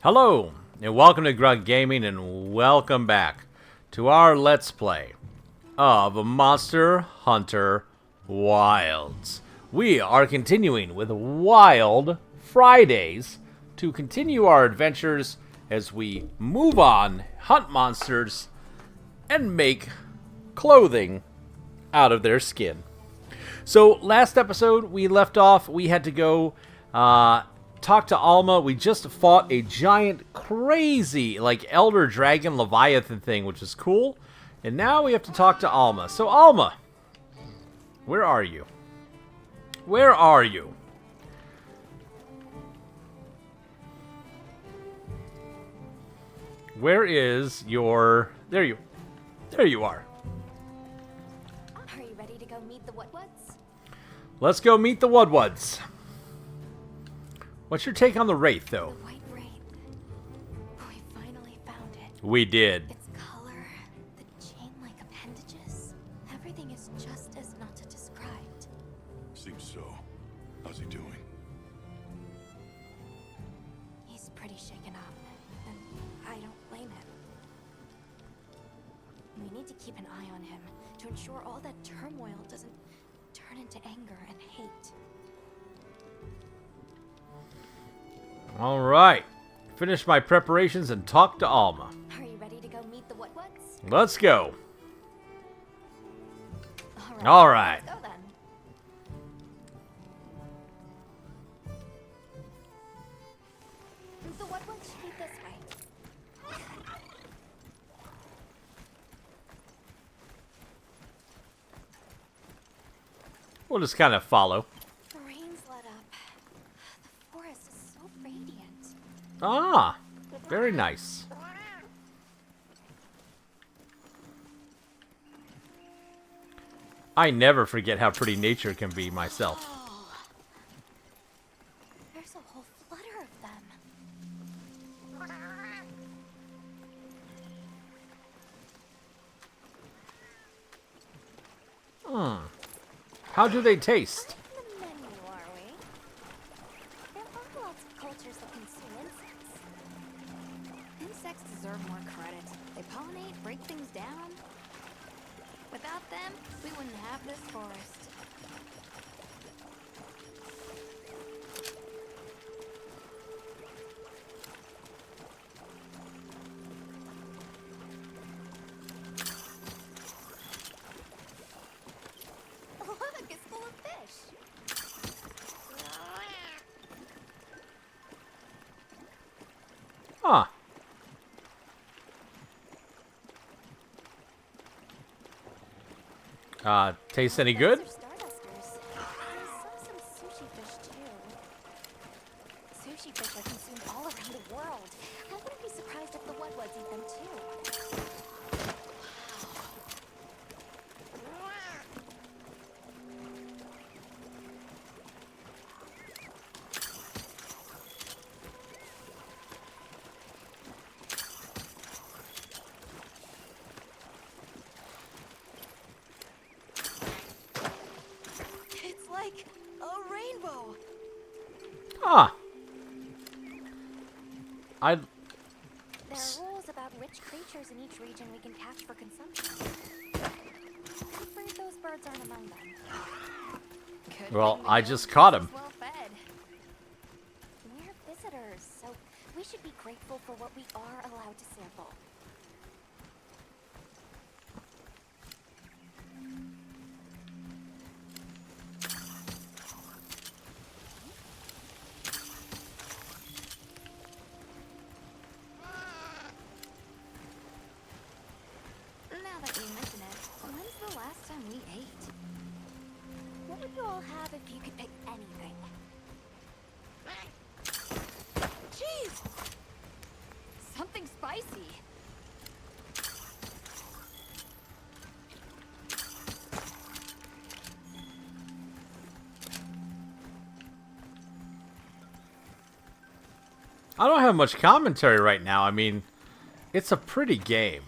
Hello, and welcome to Grug Gaming, and welcome back to our Let's Play of Monster Hunter Wilds. We are continuing with Wild Fridays to continue our adventures as we move on, hunt monsters, and make clothing out of their skin. So, last episode, we left off, we had to go talk to Alma. We just fought a giant, crazy, elder dragon leviathan thing, which is cool. And now we have to talk to Alma. So, Alma, where are you? Where are you? Where is your... There you are. Are you ready to go meet the Woodwoods? Let's go meet the Woodwoods. What's your take on the Wraith, though? The White Wraith. We finally found it. We did. Its color, the chain-like appendages, everything is just as Nata described. Seems so. How's he doing? He's pretty shaken up, and I don't blame him. We need to keep an eye on him to ensure all that turmoil doesn't turn into anger and hate. All right. Finish my preparations and talk to Alma. Are you ready to go meet the Woodwoods? Let's go. All right. Let's go then. The Woodwoods should be this way. We'll just kind of follow. The rain's let up. The forest is so radiant. Ah, very nice. I never forget how pretty nature can be myself. There's a whole flutter of them. How do they taste? Not in the menu, are we? There are lots of cultures that consume insects. Insects deserve more credit. They pollinate, break things down. Without them, we wouldn't have this forest. Look, it's full of fish. Huh. Tastes any good? Those are Stardusters. I saw some sushi fish too. Sushi fish are consumed all around the world. I wouldn't be surprised if the Woodwoods eat them too. It's like a rainbow. Huh. I... There are rules about which creatures in each region we can catch for consumption. I'm afraid those birds aren't among them. Good Well, thing the I just village caught is 'em. well fed. We're visitors, so we should be grateful for what we are allowed to sample. Now that you mention it, when's the last time we ate? What would you all have if you could pick anything? Cheese! Something spicy. I don't have much commentary right now. I mean, it's a pretty game.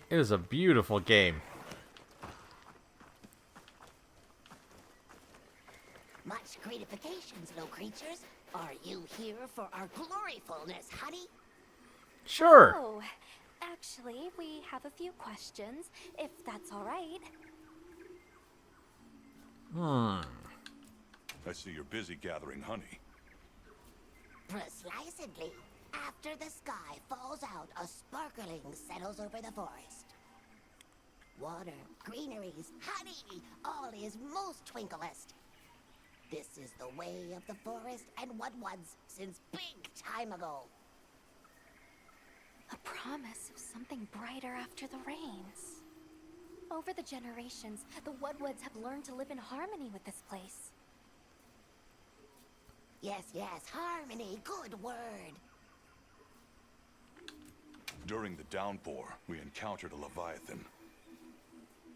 It is a beautiful game. Much gratifications, little creatures. Are you here for our gloryfulness, honey? Sure. Oh, actually, we have a few questions, if that's all right. I see you're busy gathering honey. Precisely. After the sky falls out, a sparkling settles over the forest. Water, greeneries, honey, all is most twinkleest. This is the way of the forest and what was since big time ago. A promise of something brighter after the rains. Over the generations, the Woodwoods have learned to live in harmony with this place. Yes, yes, harmony, good word. During the downpour, we encountered a Leviathan.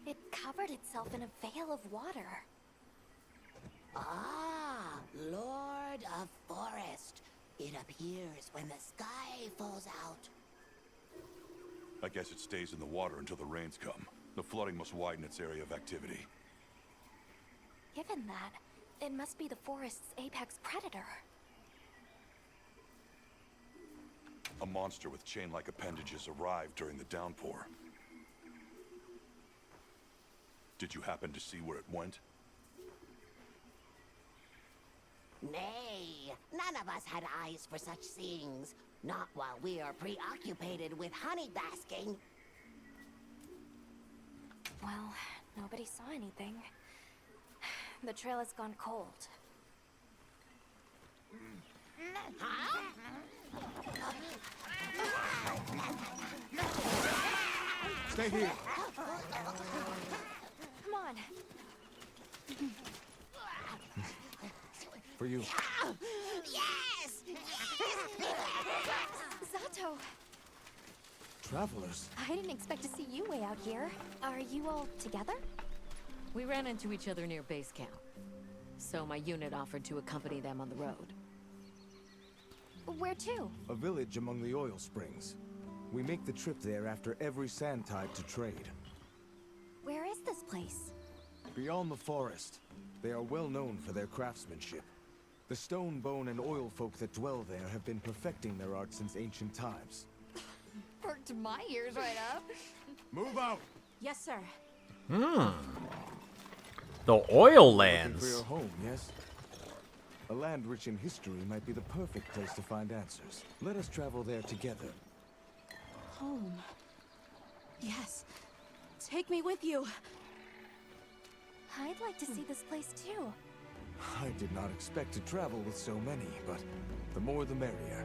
It covered itself in a veil of water. Ah, Lord of Forest. It appears when the sky falls out. I guess it stays in the water until the rains come. The flooding must widen its area of activity. Given that, it must be the forest's apex predator. A monster with chain-like appendages arrived during the downpour. Did you happen to see where it went? Nay, none of us had eyes for such things. Not while we are preoccupied with honey basking. Well, nobody saw anything. The trail has gone cold. Stay here. Come on. For you. Yes! Zato! Travelers. I didn't expect to see you way out here. Are you all together? We ran into each other near base camp, so my unit offered to accompany them on the road. Where to? A village among the oil springs. We make the trip there after every sand tide to trade. Where is this place? Beyond the forest, they are well known for their craftsmanship. The stone, bone, and oil folk that dwell there have been perfecting their art since ancient times. Perked my ears right up. Move out! Yes, sir. The oil Looking lands. for your home, yes? A land rich in history might be the perfect place to find answers. Let us travel there together. Home. Yes. Take me with you. I'd like to see this place too. I did not expect to travel with so many, but the more the merrier.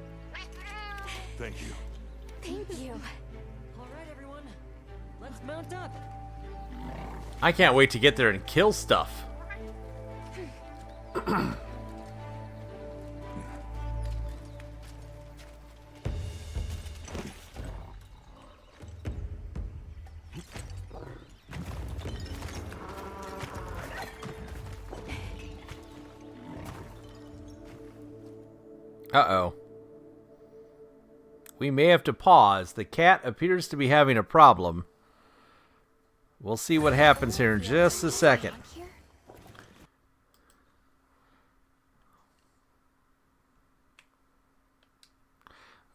Thank you. Thank you. All right, everyone. Let's mount up. I can't wait to get there and kill stuff. Uh-oh. We may have to pause. The cat appears to be having a problem. We'll see what happens here in just a second. Out here?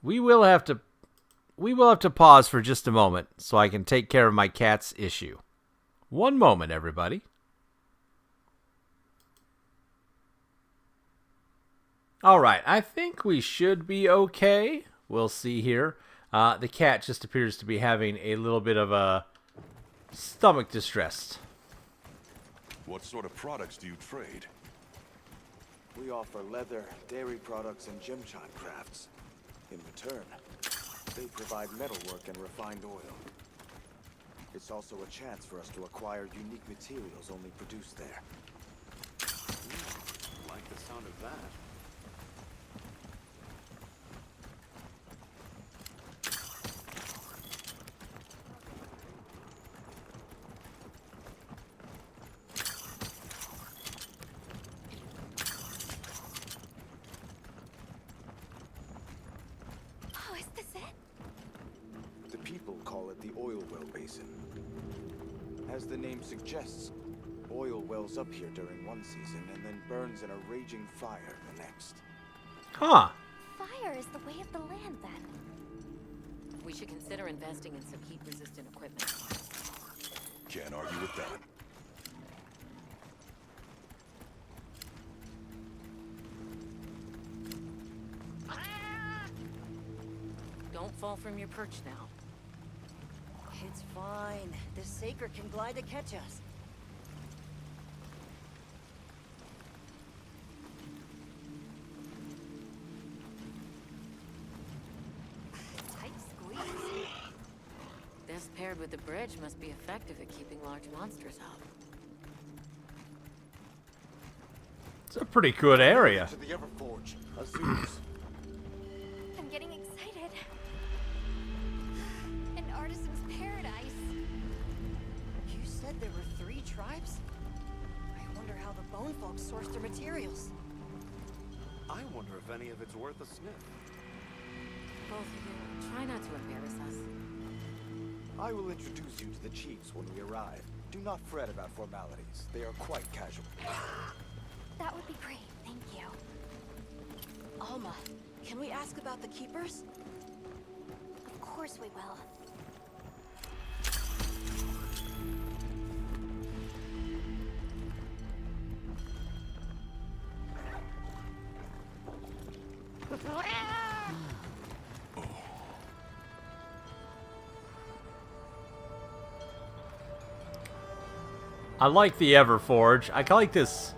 We will have to pause for just a moment so I can take care of my cat's issue. One moment, everybody. All right, I think we should be okay. We'll see here. The cat just appears to be having a little bit of a stomach distress. What sort of products do you trade? We offer leather, dairy products, and gemshot crafts. In return, they provide metalwork and refined oil. It's also a chance for us to acquire unique materials only produced there. Like the sound of that. Oh, is this it? The people call it the oil well basin. As the name suggests, oil wells up here during one season and then burns in a raging fire the next. Huh. Fire is the way of the land then. We should consider investing in some heat-resistant equipment. Can't argue with that. Don't fall from your perch now. It's fine. This Saker can glide to catch us. Tight squeeze. This paired with the bridge must be effective at keeping large monsters out. It's a pretty good area. To the Everforge, Azuz. I'm getting excited. An artisan's paradise. You said there were 3 tribes? I wonder how the Bone Folk source their materials. I wonder if any of it's worth a sniff. Both of you, try not to embarrass us. I will introduce you to the chiefs when we arrive. Do not fret about formalities. They are quite casual. That would be great, thank you. Alma, can we ask about the Keepers? Of course we will. I like the Everforge. I like this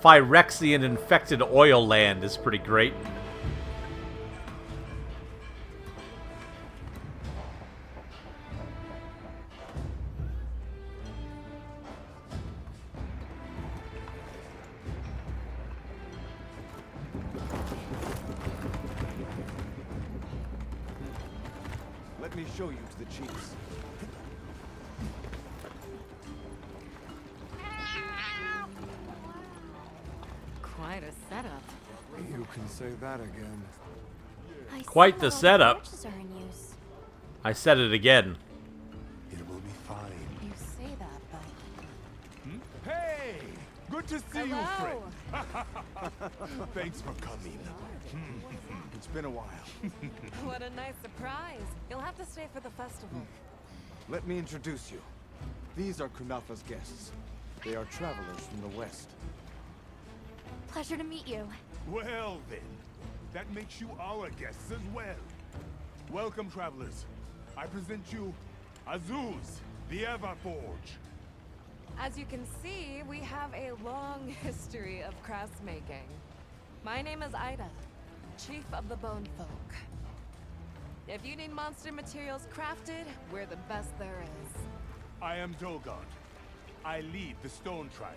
Phyrexian infected oil land is pretty great. Let me show you to the chiefs. Quite a setup. You can say that again. I Quite see the that all setup. torches are in use. I said it again. It will be fine. You say that, but... Hey! Good to see you, friend. Thanks for coming. It's been a while. What a nice surprise. You'll have to stay for the festival. Let me introduce you. These are Kunafa's guests. They are travelers from the west. Pleasure to meet you. Well then, that makes you our guests as well. Welcome, travelers. I present you Azuz, the Everforge. As you can see, we have a long history of crafts making. My name is Ida, Chief of the Bone Folk. If you need monster materials crafted, we're the best there is. I am Dolgard. I lead the Stone Tribe.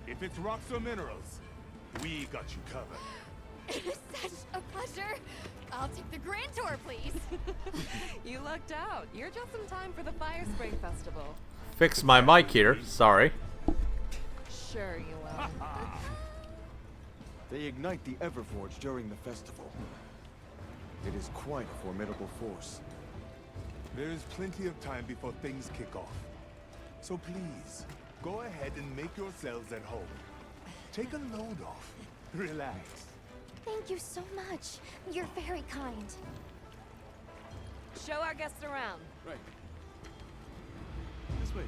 If it's rocks or minerals, we got you covered. It is such a pleasure. I'll take the grand tour, please. You lucked out. You're just in time for the Fire Spring Festival. Fix my mic here. Sorry. Sure you will. They ignite the Everforge during the festival. It is quite a formidable force. There is plenty of time before things kick off. So please, go ahead and make yourselves at home. Take a load off. Relax. Thank you so much. You're very kind. Show our guests around. Right. This way.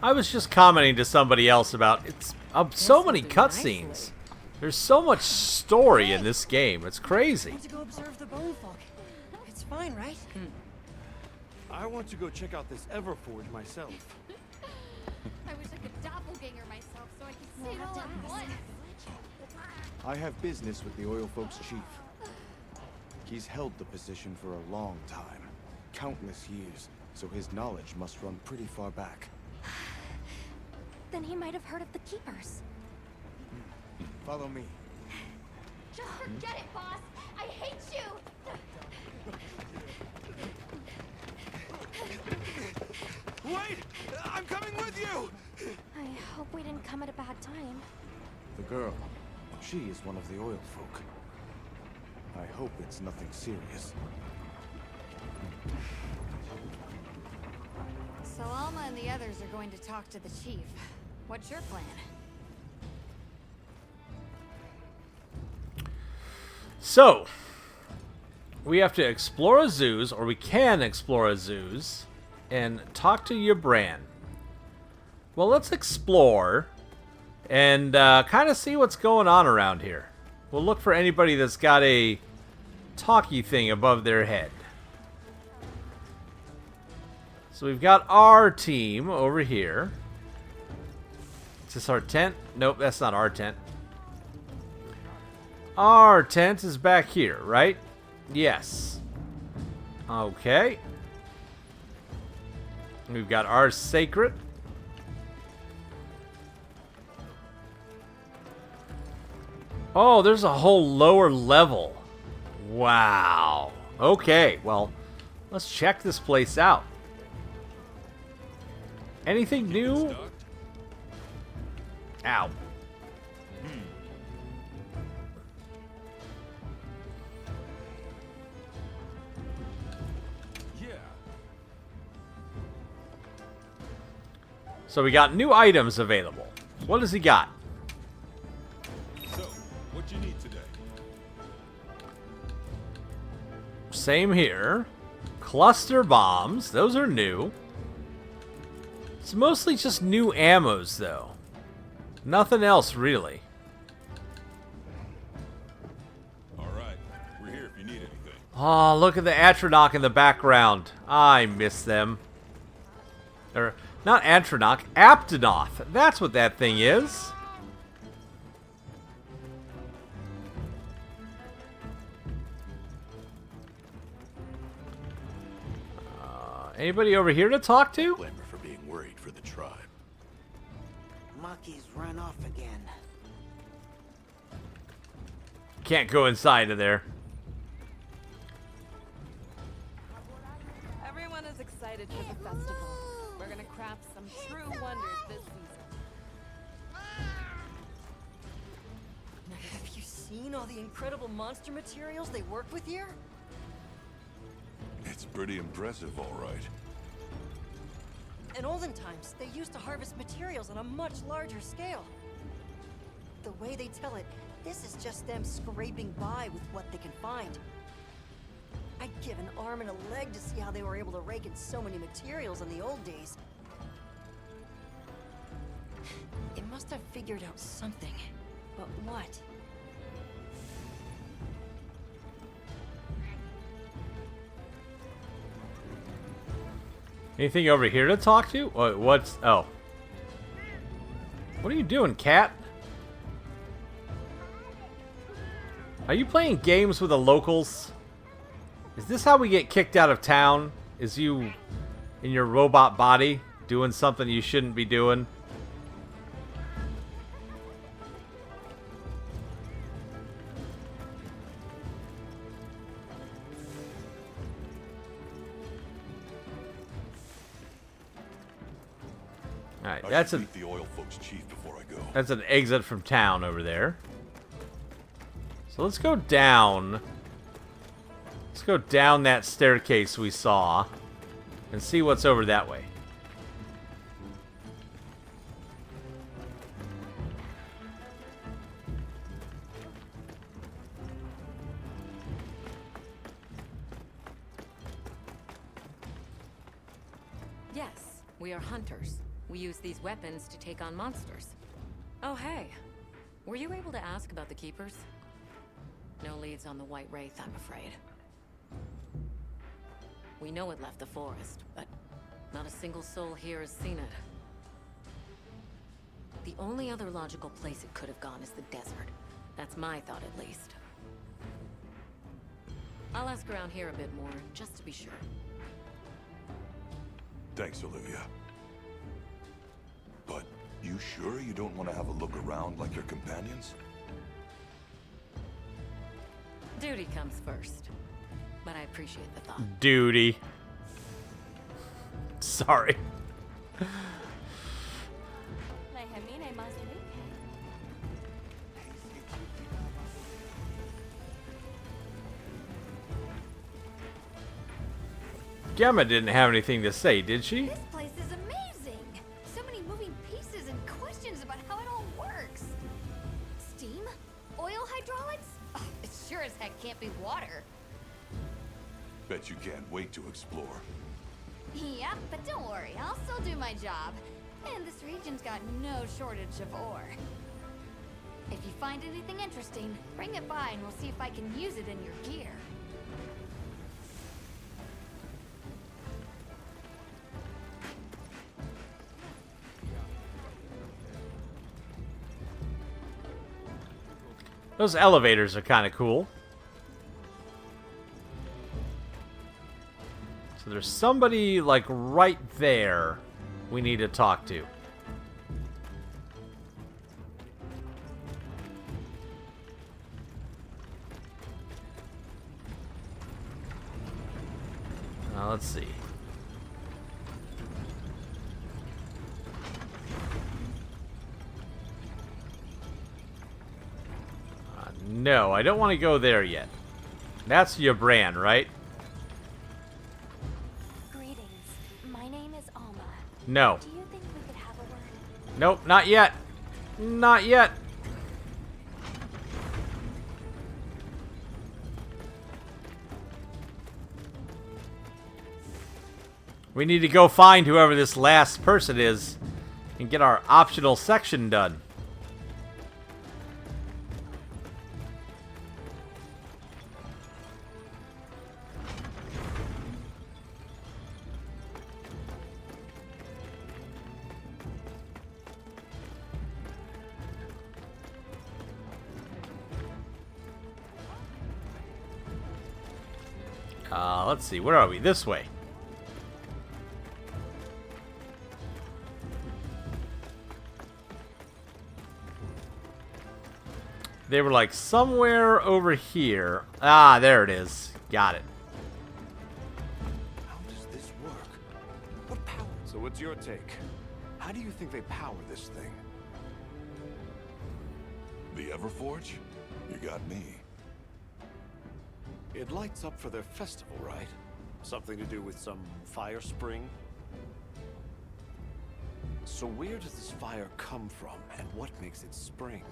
I was just commenting to somebody else about it's so many will do cutscenes. nicely. There's so much story in this game. It's crazy. Want to go observe the Bone Folk? It's fine, right? I want to go check out this Everforge myself. I wish I could doppelganger myself so I could see it all at once. I have business with the Oil Folks chief. He's held the position for a long time. Countless years, so his knowledge must run pretty far back. Then he might have heard of the Keepers. Follow me. Just forget it, boss. I hate you. Wait! I'm coming with you! I hope we didn't come at a bad time. The girl. She is one of the Oil Folk. I hope it's nothing serious. So Alma and the others are going to talk to the chief. What's your plan? So, we have to explore a zoos, or we can explore a zoos, and talk to Yubran. Well, let's explore and kind of see what's going on around here. We'll look for anybody that's got a talkie thing above their head. So we've got our team over here. Is this our tent? Nope, that's not our tent. Our tent is back here, right? Yes. Okay. We've got our sacred. Oh, there's a whole lower level. Wow. Okay, well, let's check this place out. Anything new? Ow. Yeah. So we got new items available. What does he got? So, what you need today? Same here. Cluster bombs. Those are new. It's mostly just new ammos, though. Nothing else, really. All right, we're here if you need anything. Oh, look at the Atronach in the background. I miss them. Or, not Atronach, Aptonoth. That's what that thing is. Anybody over here to talk to? Blame her for being worried for the tribe. Mucky's run off again. Can't go inside of there. Everyone is excited for the festival. We're gonna craft some true wonders this season. Have you seen all the incredible monster materials they work with here? It's pretty impressive, all right. In olden times, they used to harvest materials on a much larger scale. The way they tell it, this is just them scraping by with what they can find. I'd give an arm and a leg to see how they were able to rake in so many materials in the old days. They must have figured out something. But what? Anything over here to talk to? What's... Oh. What are you doing, cat? Are you playing games with the locals? Is this how we get kicked out of town? Is you in your robot body doing something you shouldn't be doing? Alright, that's a... the oil folks chief before I go. That's an exit from town over there. So let's go down. Let's go down that staircase we saw and see what's over that way. Yes, we are hunters. We use these weapons to take on monsters. Oh, hey. Were you able to ask about the Keepers? No leads on the White Wraith, I'm afraid. We know it left the forest, but not a single soul here has seen it. The only other logical place it could have gone is the desert. That's my thought, at least. I'll ask around here a bit more, just to be sure. Thanks, Olivia. But you sure you don't want to have a look around like your companions? Duty comes first. But I appreciate the thought. Duty. Sorry. Gemma didn't have anything to say, did she? This place is amazing! So many moving pieces and questions about how it all works. Steam? Oil hydraulics? Oh, it sure as heck can't be water. Bet you can't wait to explore. Yeah, but don't worry, I'll still do my job. And this region's got no shortage of ore. If you find anything interesting, bring it by and we'll see if I can use it in your gear. Those elevators are kind of cool. So there's somebody, like, right there we need to talk to. Now, let's see. No, I don't want to go there yet. That's Yabran, right? Greetings. My name is Alma. No. Do you think we could have a word? Nope, not yet. Not yet. We need to go find whoever this last person is and get our optional section done. Let's see, where are we? This way. They were like somewhere over here. Ah, there it is. Got it. How does this work? What power? So what's your take? How do you think they power this thing? The Everforge? You got me. It lights up for their festival, right? Something to do with some fire spring? So where does this fire come from, and what makes it spring?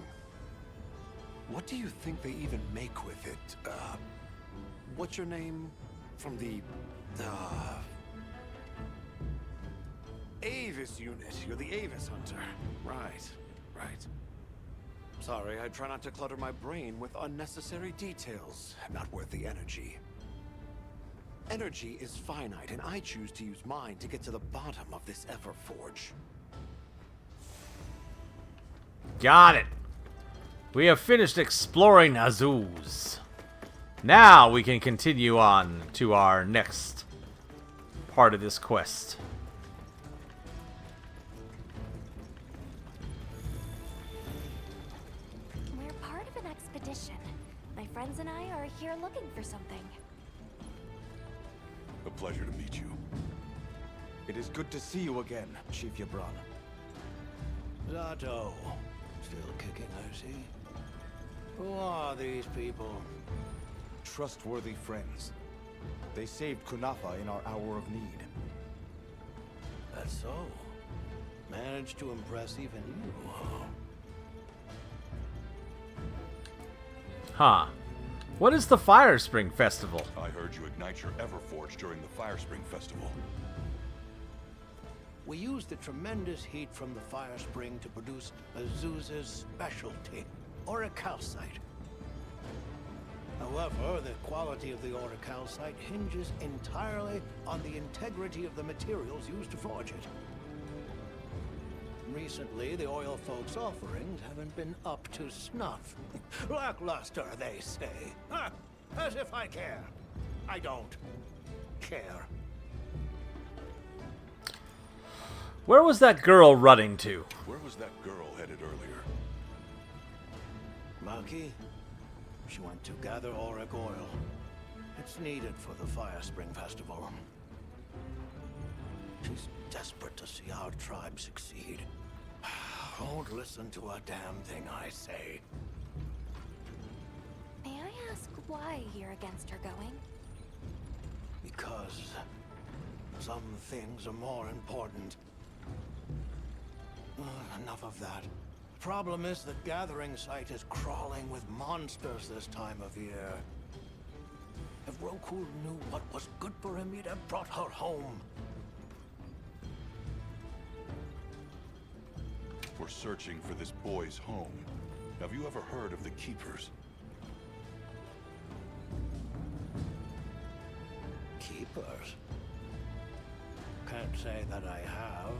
What do you think they even make with it? What's your name? From the... Avis unit. You're the Avis hunter. Right, right. Sorry, I try not to clutter my brain with unnecessary details. Not worth the energy. Energy is finite, and I choose to use mine to get to the bottom of this Everforge. Got it. We have finished exploring Azuz. Now we can continue on to our next part of this quest. We're part of an expedition. My friends and I are here looking for something. A pleasure to meet you. It is good to see you again, Chief Yabran. Zato. Still kicking, I see. Who are these people? Trustworthy friends. They saved Kunafa in our hour of need. That's so. Managed to impress even you. Huh. What is the Fire Spring Festival? I heard you ignite your Everforge during the Fire Spring Festival. We used the tremendous heat from the fire spring to produce Azuz's specialty, auricalcite. However, the quality of the auricalcite hinges entirely on the integrity of the materials used to forge it. Recently, the oil folks' offerings haven't been up to snuff. Lackluster, they say. Huh, as if I care. I don't care. Where was that girl running to? Where was that girl headed earlier? Maki? She went to gather auric oil. It's needed for the Fire Spring Festival. She's desperate to see our tribe succeed. Won't listen to a damn thing I say. May I ask why you're against her going? Because some things are more important. Enough of that. Problem is the gathering site is crawling with monsters this time of year. If Roku knew what was good for him, he'd have brought her home. We're searching for this boy's home. Have you ever heard of the Keepers? Keepers? Can't say that I have.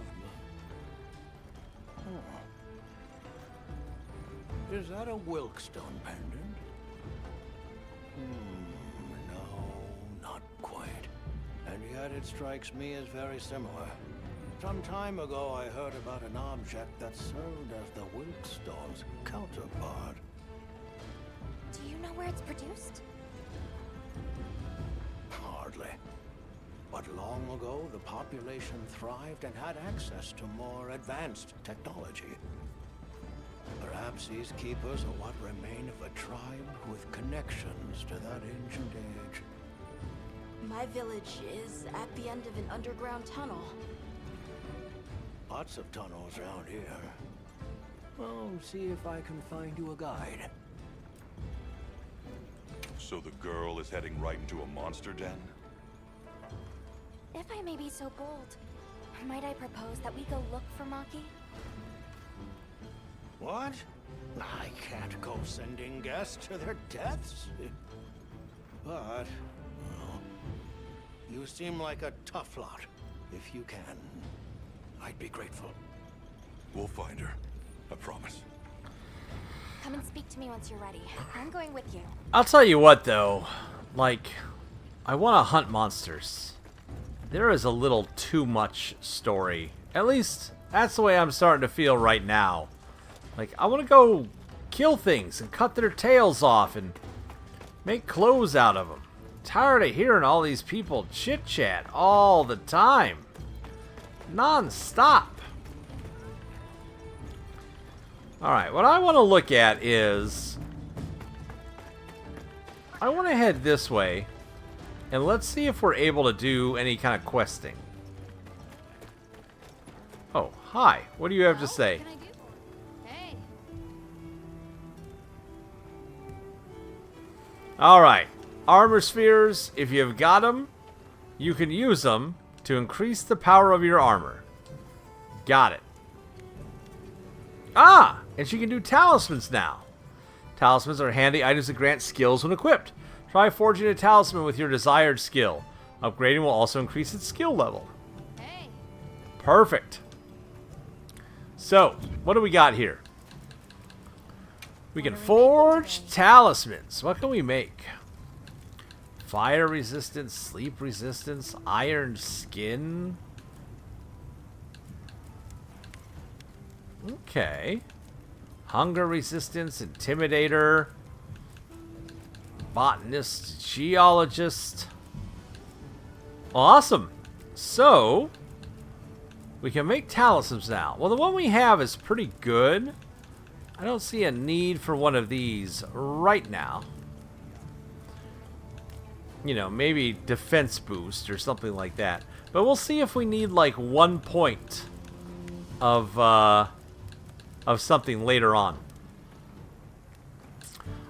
Oh. Is that a Wilkstone pendant? No, not quite. And yet it strikes me as very similar. Some time ago I heard about an object that served as the Wilkstone's counterpart. Do you know where it's produced? Hardly. But long ago, the population thrived and had access to more advanced technology. Perhaps these keepers are what remain of a tribe with connections to that ancient age. My village is at the end of an underground tunnel. Lots of tunnels around here. Well, see if I can find you a guide. So the girl is heading right into a monster den? If I may be so bold, might I propose that we go look for Maki? What? I can't go sending guests to their deaths. But, well, you seem like a tough lot. If you can, I'd be grateful. We'll find her. I promise. Come and speak to me once you're ready. I'm going with you. I'll tell you what, though. Like, I want to hunt monsters. There is a little too much story. At least, that's the way I'm starting to feel right now. Like, I want to go kill things and cut their tails off and make clothes out of them. Tired of hearing all these people chit-chat all the time. Non-stop. Alright, what I want to look at is... I want to head this way. And let's see if we're able to do any kind of questing. Oh, hi. What do you have to say? What can I do? Hey. Alright. Armor spheres, if you've got them, you can use them to increase the power of your armor. Got it. Ah! And she can do talismans now. Talismans are handy items that grant skills when equipped. Try forging a talisman with your desired skill. Upgrading will also increase its skill level. Hey. Perfect. So, what do we got here? We can forge talismans. What can we make? Fire resistance, sleep resistance, iron skin. Okay. Hunger resistance, intimidator. Botanist, geologist. Awesome. So, we can make talismans now. Well, the one we have is pretty good. I don't see a need for one of these right now. You know, maybe defense boost or something like that. But we'll see if we need like 1 point of something later on.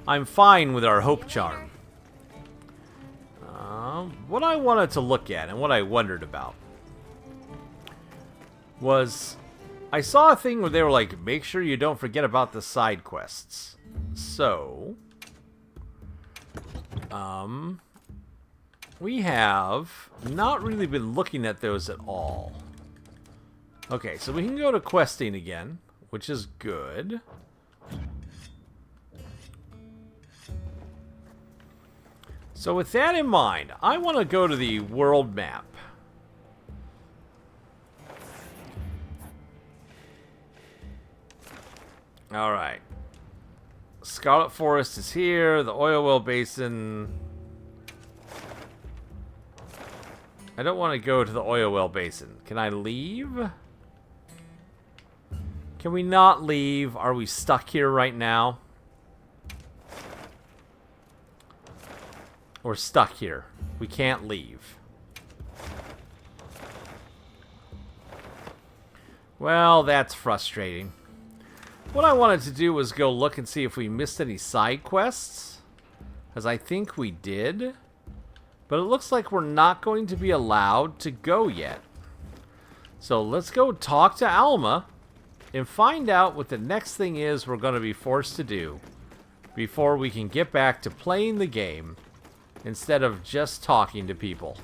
I'm fine with our hope charm. What I wanted to look at and what I wondered about was I saw a thing where they were like, make sure you don't forget about the side quests. So, we have not really been looking at those at all. Okay, so we can go to questing again, which is good. So with that in mind, I want to go to the world map. Alright. Scarlet Forest is here, the oil well basin. I don't want to go to the oil well basin. Can I leave? Can we not leave? Are we stuck here right now? We're stuck here. We can't leave. Well, that's frustrating. What I wanted to do was go look and see if we missed any side quests. Because I think we did. But it looks like we're not going to be allowed to go yet. So let's go talk to Alma and find out what the next thing is we're going to be forced to do before we can get back to playing the game instead of just talking to people.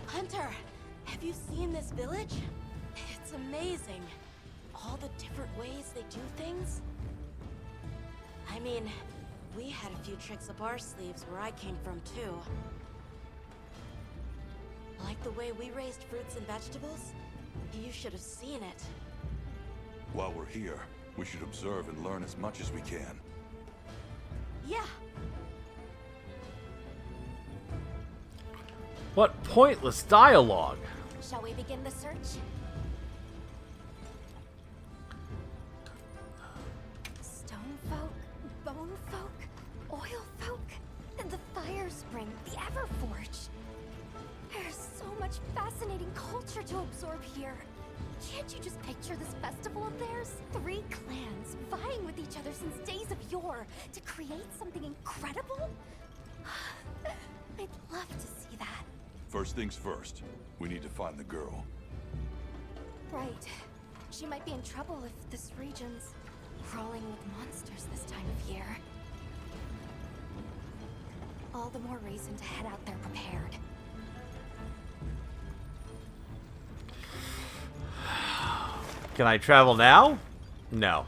Hunter, have you seen this village? It's amazing. All the different ways they do things. I mean, we had a few tricks up our sleeves where I came from too. Like the way we raised fruits and vegetables. You should have seen it. While we're here, we should observe and learn as much as we can. Yeah. What pointless dialogue. Shall we begin the search? Stone folk, bone folk, oil folk, and the fire spring, the Everforge. There's so much fascinating culture to absorb here. Can't you just picture this festival of theirs? 3 clans vying with each other since days of yore to create something incredible? I'd love to see that. First things first, we need to find the girl. Right. She might be in trouble if this region's crawling with monsters this time of year. All the more reason to head out there prepared. Can I travel now? No.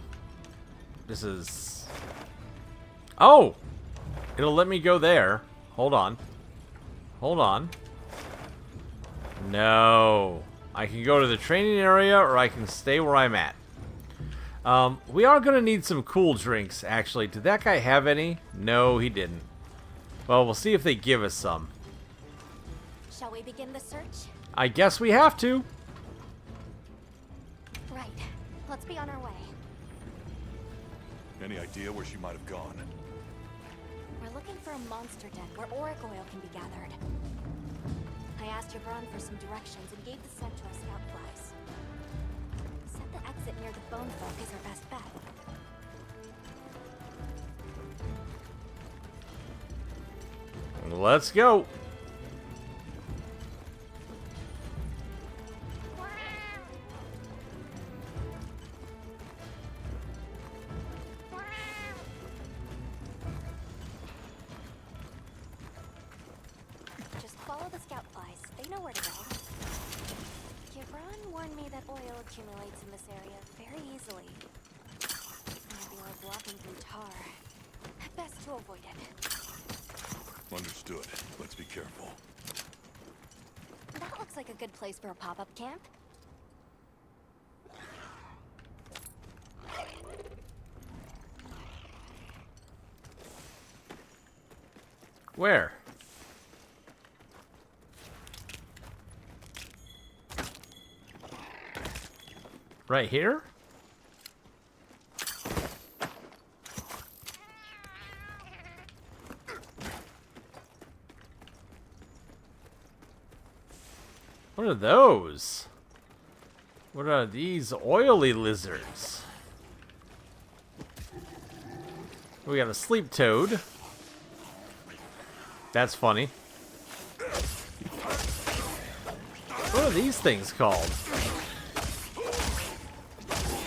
This is... Oh! It'll let me go there. Hold on. Hold on. No. I can go to the training area or I can stay where I'm at. We are going to need some cool drinks, actually. Did that guy have any? No, he didn't. Well, we'll see if they give us some. Shall we begin the search? I guess we have to. Right. Let's be on our way. Any idea where she might have gone? We're looking for a monster den where auric oil can be gathered. I asked Hebron for some directions and gave the scent to our scout flies. He said the exit near the bone folk is our best bet. Let's go. Just follow the scout flies. They know where to go. Hebron warned me that oil accumulates in this area very easily. Maybe like walking through tar. Best to avoid it. Understood. Let's be careful. That looks like a good place for a pop-up camp. Where? Right here? What are those? What are these oily lizards? We got a sleep toad. That's funny. What are these things called?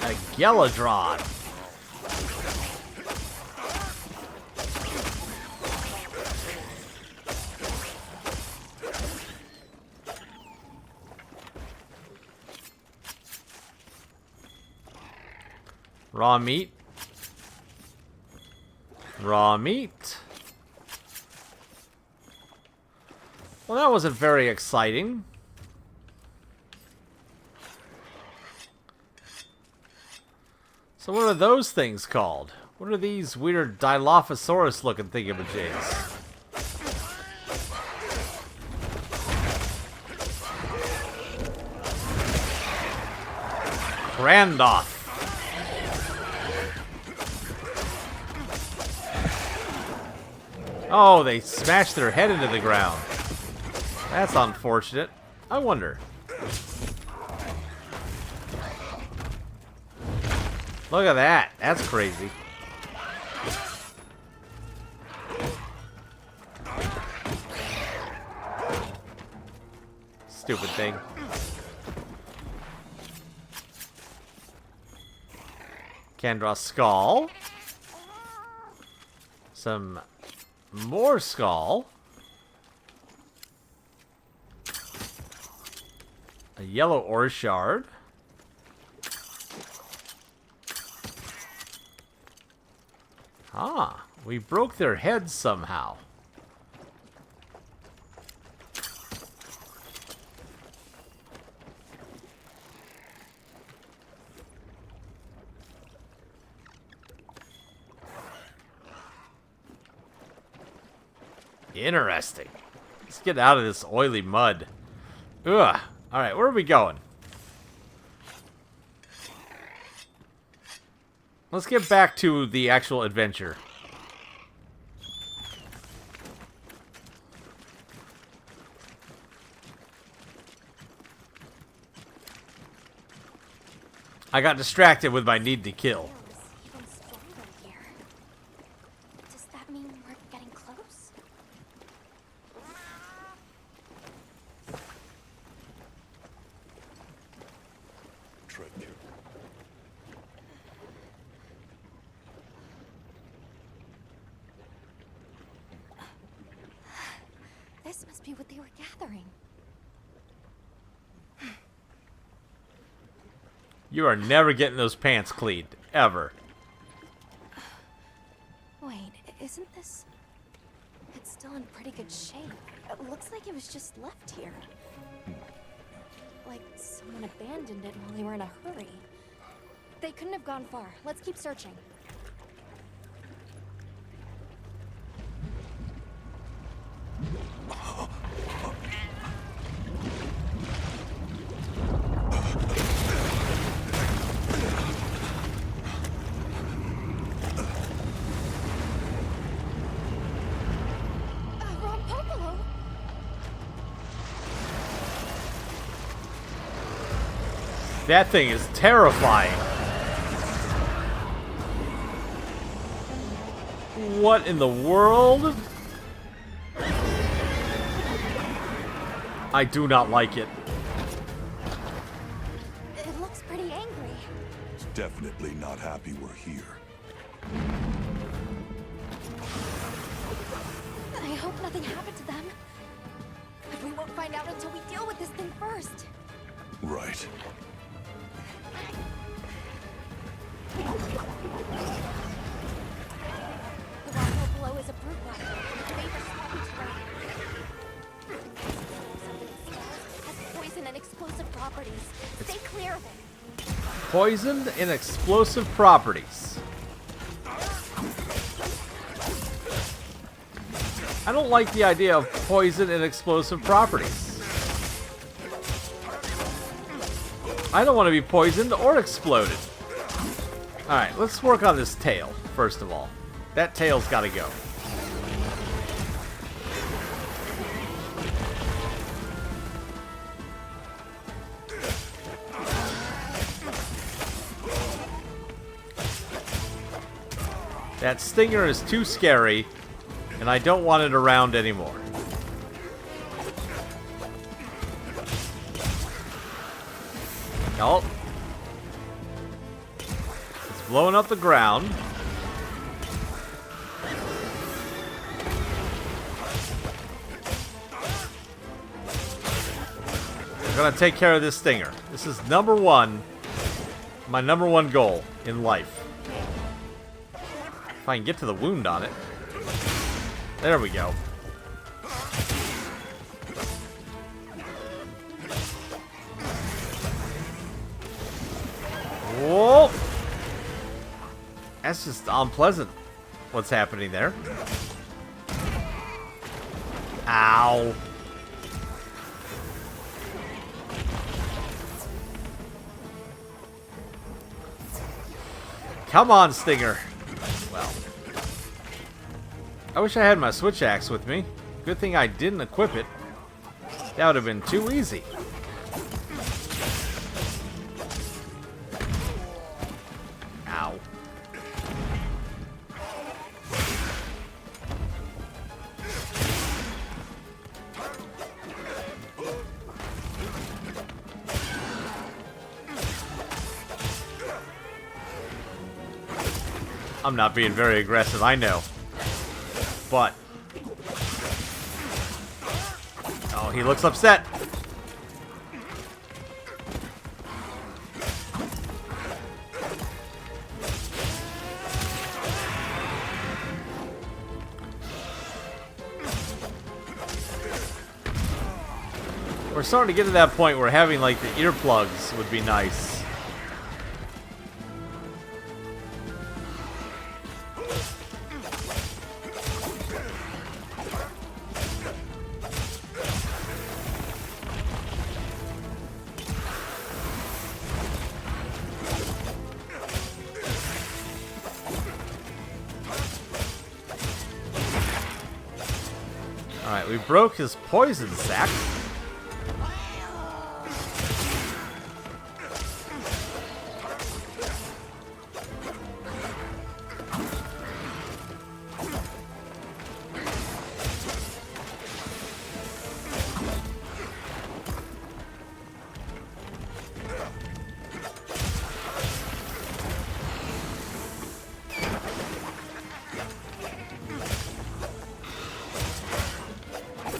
A Geladron. Raw meat. Raw meat. Well, that wasn't very exciting. So what are those things called? What are these weird Dilophosaurus looking thingamajigs? Randoth. Oh, they smashed their head into the ground. That's unfortunate. I wonder. Look at that. That's crazy. Stupid thing. Can draw skull. Some more skull. A yellow ore shard. Ah, we broke their heads somehow. Interesting. Let's get out of this oily mud. Ugh. Alright, where are we going? Let's get back to the actual adventure. I got distracted with my need to kill. Even stronger here. Does that mean we're getting close? Tread carefully. This must be what they were gathering. You are never getting those pants cleaned. Ever. Wait, isn't this... It's still in pretty good shape. It looks like it was just left here. Like someone abandoned it while they were in a hurry. They couldn't have gone far. Let's keep searching. Rompopolo! That thing is terrifying. What in the world? I do not like it. It looks pretty angry. It's definitely not happy we're here. I hope nothing happened to them. But we won't find out until we deal with this thing first. Right. The rock below is a brute weapon. It favors swampy terrain. Has poison and explosive properties. Stay clear of it. Poisoned and explosive properties. I don't like the idea of poison and explosive properties. I don't want to be poisoned or exploded. Alright, let's work on this tail, first of all. That tail's gotta go. That stinger is too scary, and I don't want it around anymore. Oh. It's blowing up the ground. We're gonna take care of this stinger. This is number one. My number one goal in life. If I can get to the wound on it. There we go. Whoa! That's just unpleasant. What's happening there? Ow. Come on, Stinger. Well. I wish I had my switch axe with me. Good thing I didn't equip it. That would have been too easy. Ow. I'm not being very aggressive, I know. But... oh, he looks upset. We're starting to get to that point where having, like, the earplugs would be nice. Alright, we broke his poison sac.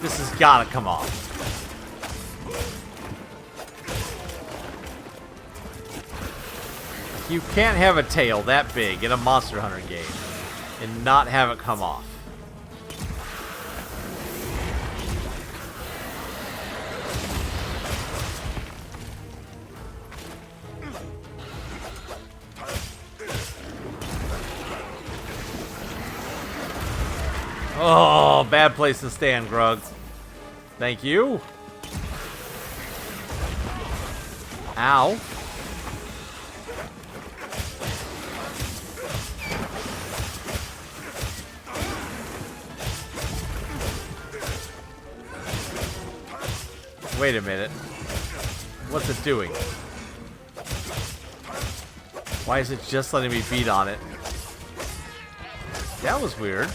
This has gotta come off. You can't have a tail that big in a Monster Hunter game and not have it come off. Oh, bad place to stand, Grug. Thank you. Ow. Wait a minute. What's it doing? Why is it just letting me beat on it? That was weird.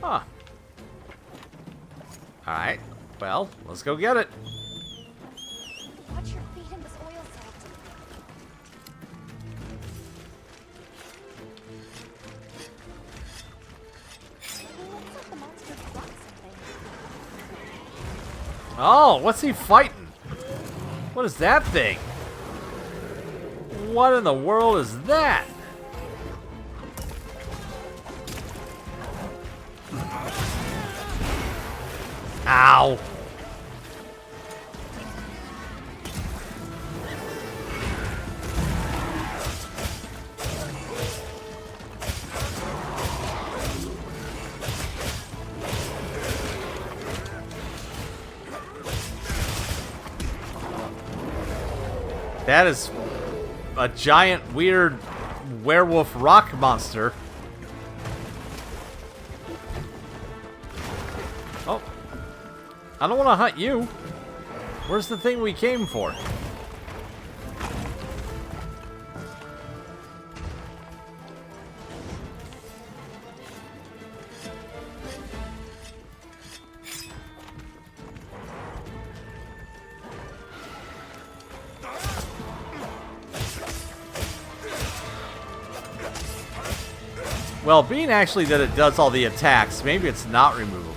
Huh. Alright. Well, let's go get it. Watch your feet in this oil salt. It looks like the monster dropped something. Oh, what's he fighting? What is that thing? What in the world is that? Ow. That is a giant, weird werewolf rock monster. Oh. I don't want to hunt you. Where's the thing we came for? Well, being actually that it does all the attacks, maybe it's not removable.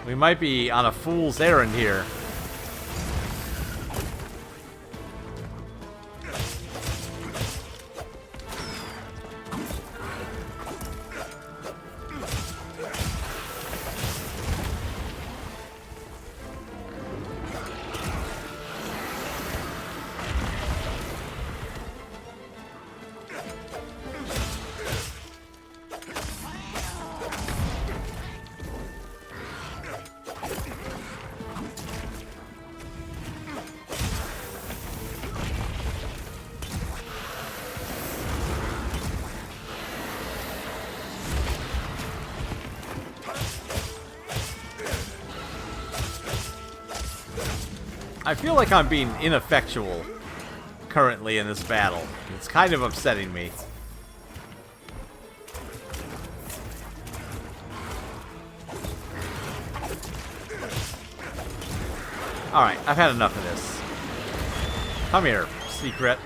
We might be on a fool's errand here. I feel like I'm being ineffectual currently in this battle. It's kind of upsetting me. Alright, I've had enough of this. Come here, secret.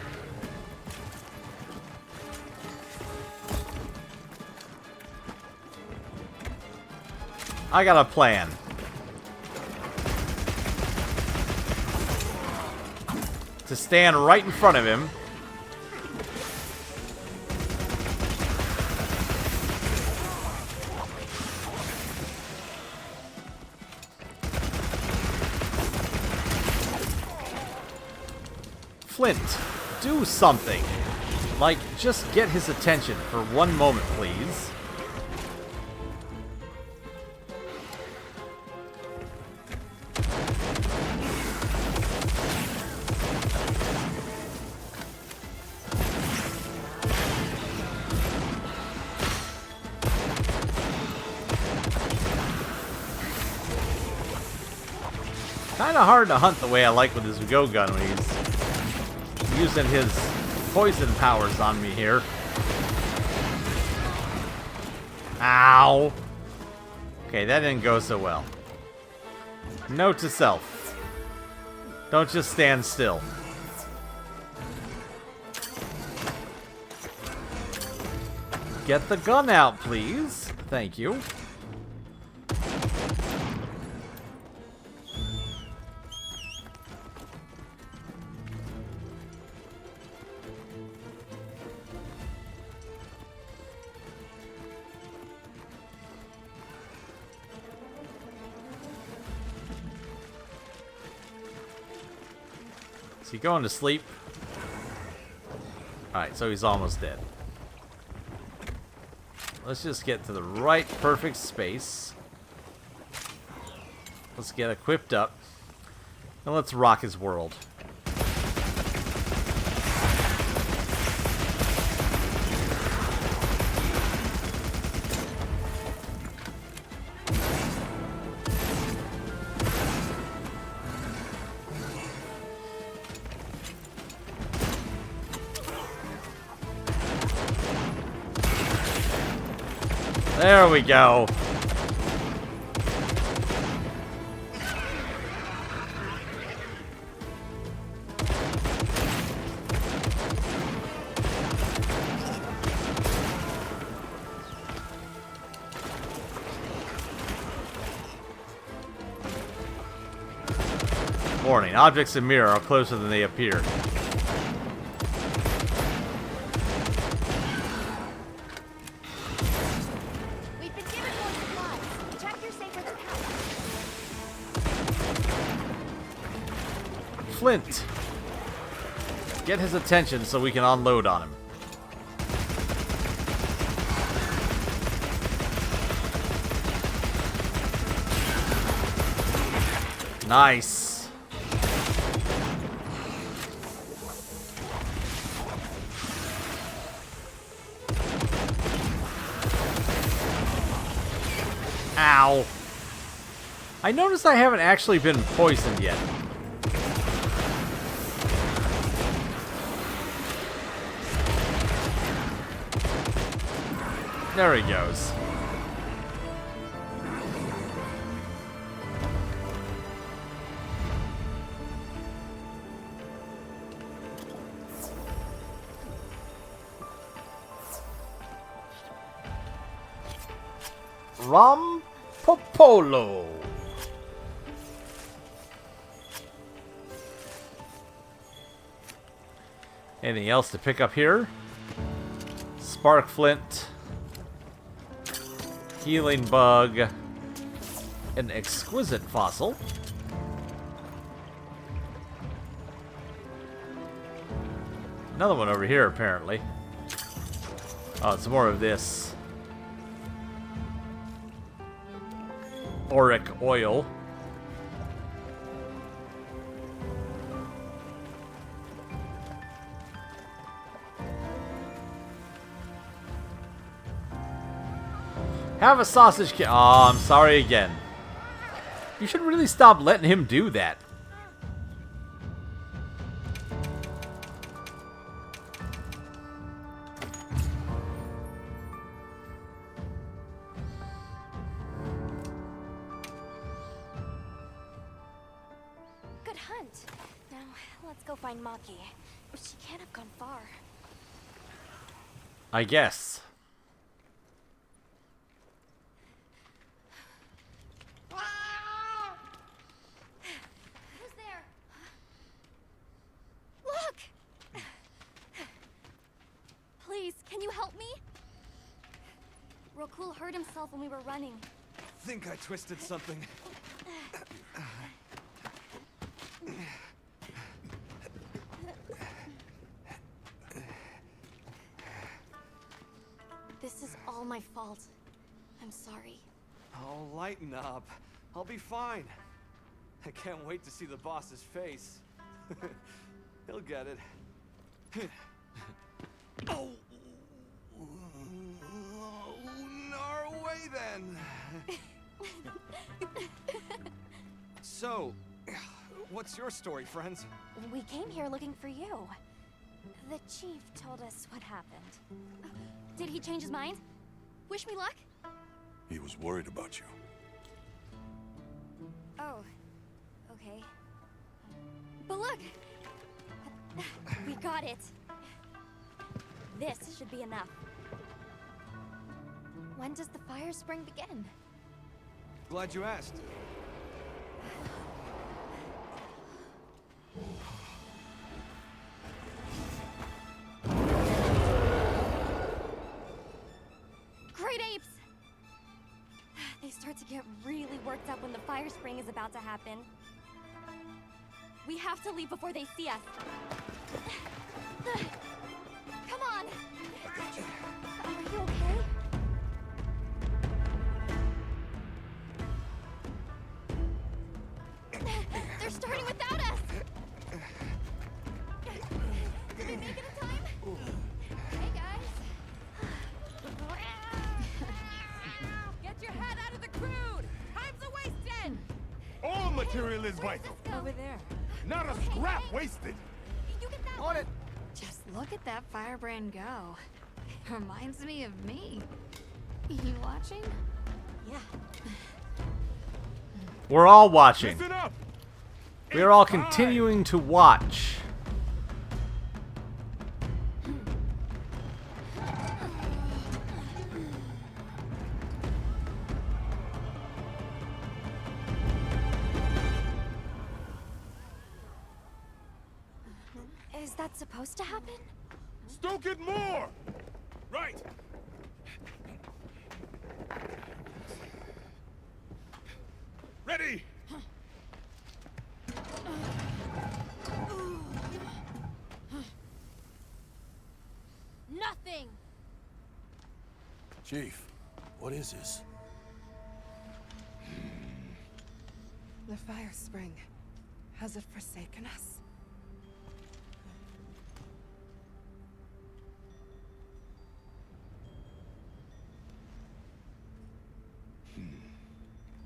I got a plan. To stand right in front of him. Flint, do something. Like, just get his attention for one moment, please. Kind of hard to hunt the way I like with his go gun when he's using his poison powers on me here. Ow! Okay, that didn't go so well. Note to self. Don't just stand still. Get the gun out, please. Thank you. Is he going to sleep? Alright, so he's almost dead. Let's just get to the right perfect space. Let's get equipped up. And let's rock his world. There we go. Warning, objects in mirror are closer than they appear. Flint. Get his attention so we can unload on him. Nice. Ow. I noticed I haven't actually been poisoned yet. There he goes. Rompopolo. Anything else to pick up here? Spark Flint. Healing bug. An exquisite fossil. Another one over here, apparently. Oh, it's more of this. Auric oil. Have a sausage kit. Oh, I'm sorry again. You should really stop letting him do that. hunt. Now, let's go find Maki. She can't have gone far. I guess. Who's there? Look! Please, can you help me? Rokul hurt himself when we were running. Think I twisted something. This is all my fault. I'm sorry. Oh, lighten up. I'll be fine. I can't wait to see the boss's face. He'll get it. Oh! Norway then! So, what's your story, friends? We came here looking for you. The chief told us what happened. Did he change his mind? Wish me luck? He was worried about you. Oh, okay. But look! We got it. This should be enough. When does the fire spring begin? Glad you asked. Great apes! They start to get really worked up when the fire spring is about to happen. We have to leave before they see us. Come on! Are you okay? They're starting without us! Did we make it in time? Hey, guys. Get your head out of the crude! Time's a-wasting! All material is vital. Over there. Not a scrap wasted. You get that On one. it! Just look at that firebrand go. Reminds me of me. You watching? Yeah. We're all watching. Listen up. We're all It's time. continuing to watch. Is that supposed to happen? Stoke it more. Right. Ready. Nothing! Chief, what is this? The fire spring. Has it forsaken us?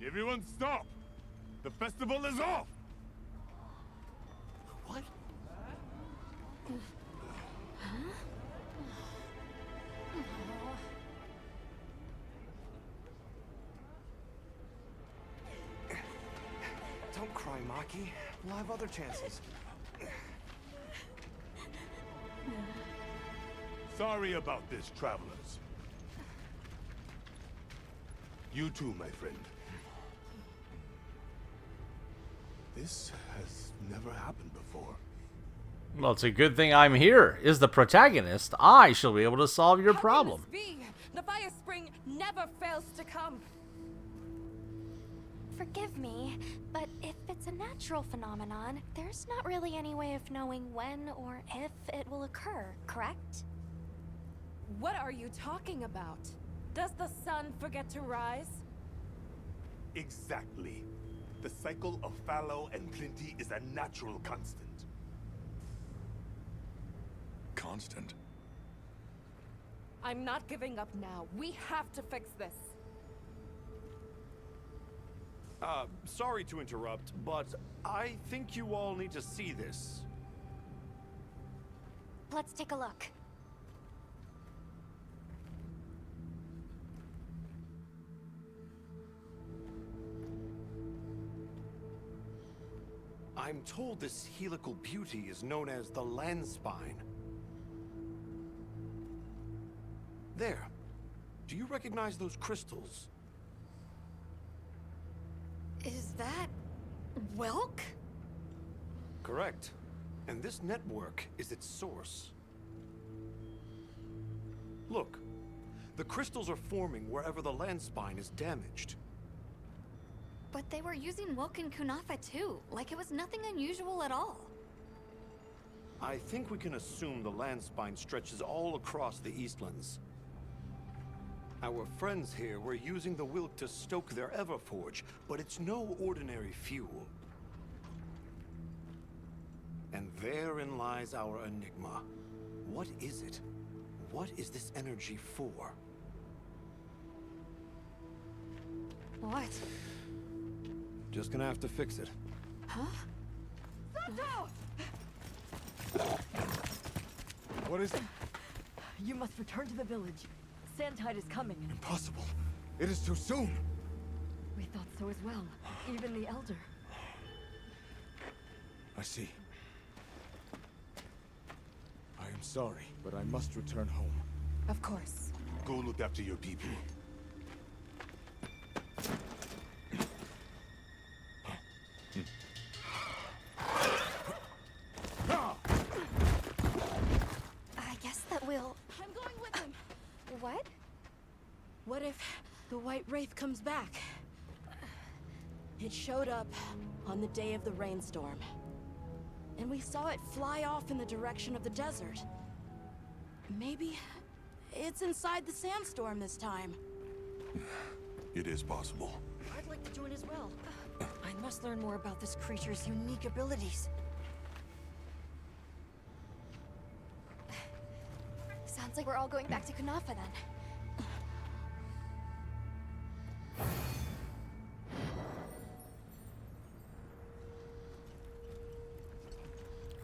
Everyone stop. The festival is off. What? Don't cry, Maki. We'll have other chances. Sorry about this, travelers. You too, my friend. This has never happened before. Well, it's a good thing I'm here. Is the protagonist. I shall be able to solve your problem. The fire spring never fails to come. Forgive me, but if it's a natural phenomenon, there's not really any way of knowing when or if it will occur, correct? What are you talking about? Does the sun forget to rise? Exactly. The cycle of fallow and plenty is a natural constant. Constant. I'm not giving up now. We have to fix this. Sorry to interrupt, but I think you all need to see this. Let's take a look. I'm told this helical beauty is known as the land spine. There. Do you recognize those crystals? Is that... Welk? Correct. And this network is its source. Look. The crystals are forming wherever the land spine is damaged. But they were using Welk and Kunafa too, like it was nothing unusual at all. I think we can assume the land spine stretches all across the Eastlands. Our friends here were using the Wilk to stoke their Everforge, but it's no ordinary fuel. And therein lies our enigma. What is it? What is this energy for? What? Just gonna have to fix it. Huh? What is it? You must return to the village. Sandtide is coming. Impossible. It is too soon. We thought so as well. Even the Elder. I see. I am sorry, but I must return home. Of course. Go look after your people. I guess that we'll... I'm going with him. What? What if the White Wraith comes back? It showed up on the day of the rainstorm. And we saw it fly off in the direction of the desert. Maybe it's inside the sandstorm this time. It is possible. I'd like to join as well. I must learn more about this creature's unique abilities. Sounds like we're all going back to Kunafa then.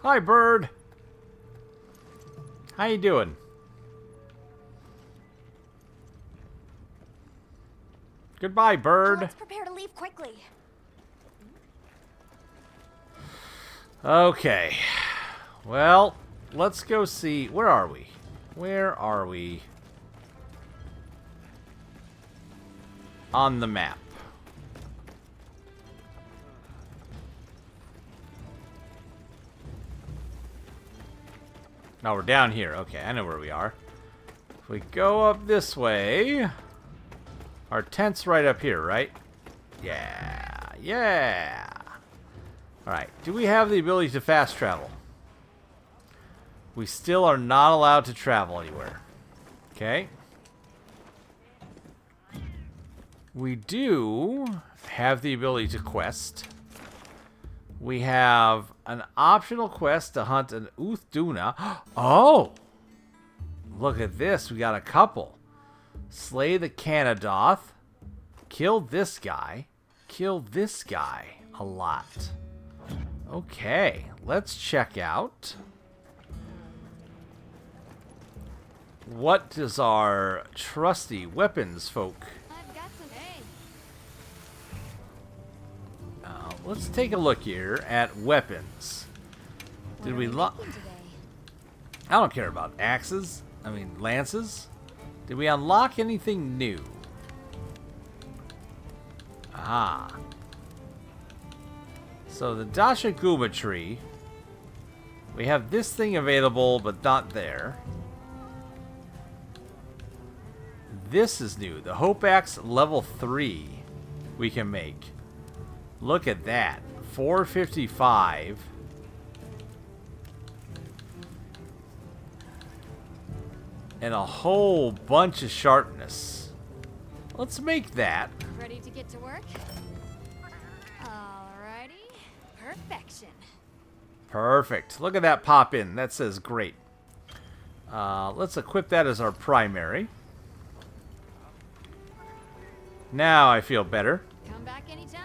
Hi, bird. How you doing? Goodbye, bird. Let's prepare to leave quickly. Okay. Well, let's go see. Where are we? Where are we? On the map. Oh, we're down here. Okay, I know where we are. If we go up this way... Our tent's right up here, right? Yeah. Yeah. Alright. Do we have the ability to fast travel? We still are not allowed to travel anywhere. Okay. We do have the ability to quest. We have an optional quest to hunt an Uthduna. Oh! Look at this. We got a couple. Slay the Canadoth. Kill this guy. Kill this guy. A lot. Okay. Let's check out. What does our trusty weapons folk... I've got some... Hey. Let's take a look here at weapons. Did we I don't care about axes. I mean, lances. Did we unlock anything new? Ah. So the Dashaguma tree. We have this thing available, but not there. This is new. The Hope Axe level 3 we can make. Look at that. 455. And a whole bunch of sharpness. Let's make that. Ready to get to work? Alrighty. Perfection. Perfect. Look at that pop in. That says great. Let's equip that as our primary. Now I feel better. Come back anytime.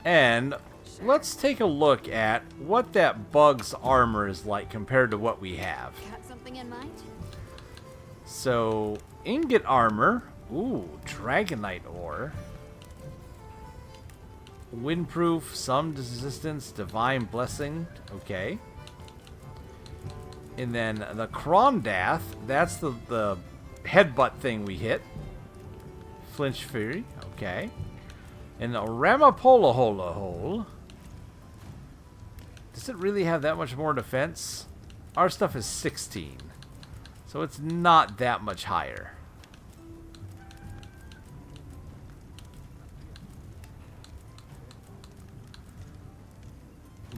And let's take a look at what that bug's armor is like compared to what we have. Got something in mind? So, ingot armor. Ooh, Dragonite ore. Windproof, some resistance, divine blessing. Okay. And then the Krondath, that's the headbutt thing we hit. Flinch Fury, okay. And the Ramapola Hola Hole. Does it really have that much more defense? Our stuff is 16. So it's not that much higher.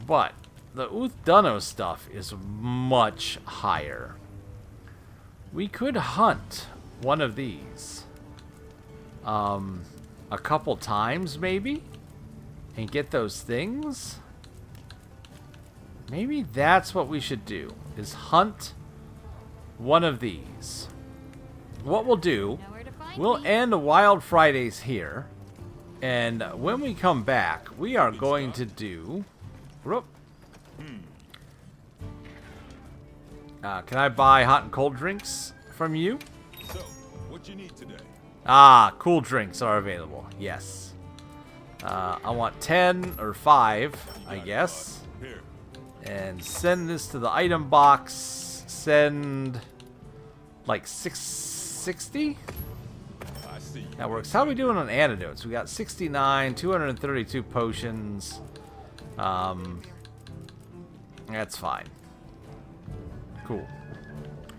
But the Uthduno stuff is much higher. We could hunt one of these a couple times maybe and get those things. Maybe that's what we should do, is hunt one of these. What we'll do, we'll end Wild Fridays here, and when we come back, we are going to do... can I buy hot and cold drinks from you? So, what you need today? Ah, cool drinks are available. Yes. I want 10 or 5, I guess. Here. And send this to the item box. Send like 660? I see. That works. How are we doing on antidotes? We got 69, 232 potions. That's fine. Cool.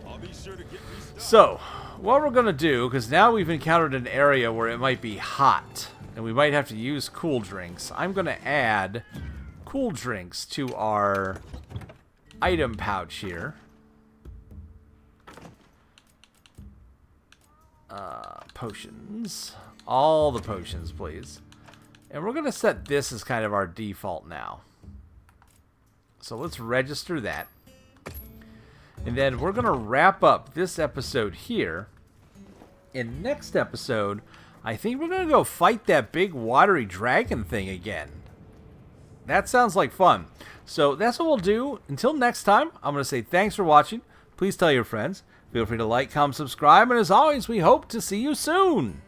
I'll be sure to get restocked. So, what we're going to do, because now we've encountered an area where it might be hot, and we might have to use cool drinks, I'm going to add cool drinks to our item pouch here. Potions. All the potions, please. And we're going to set this as kind of our default now. So let's register that. And then we're going to wrap up this episode here. In next episode, I think we're going to go fight that big watery dragon thing again. That sounds like fun. So that's what we'll do. Until next time, I'm going to say thanks for watching. Please tell your friends. Feel free to like, comment, subscribe. And as always, we hope to see you soon.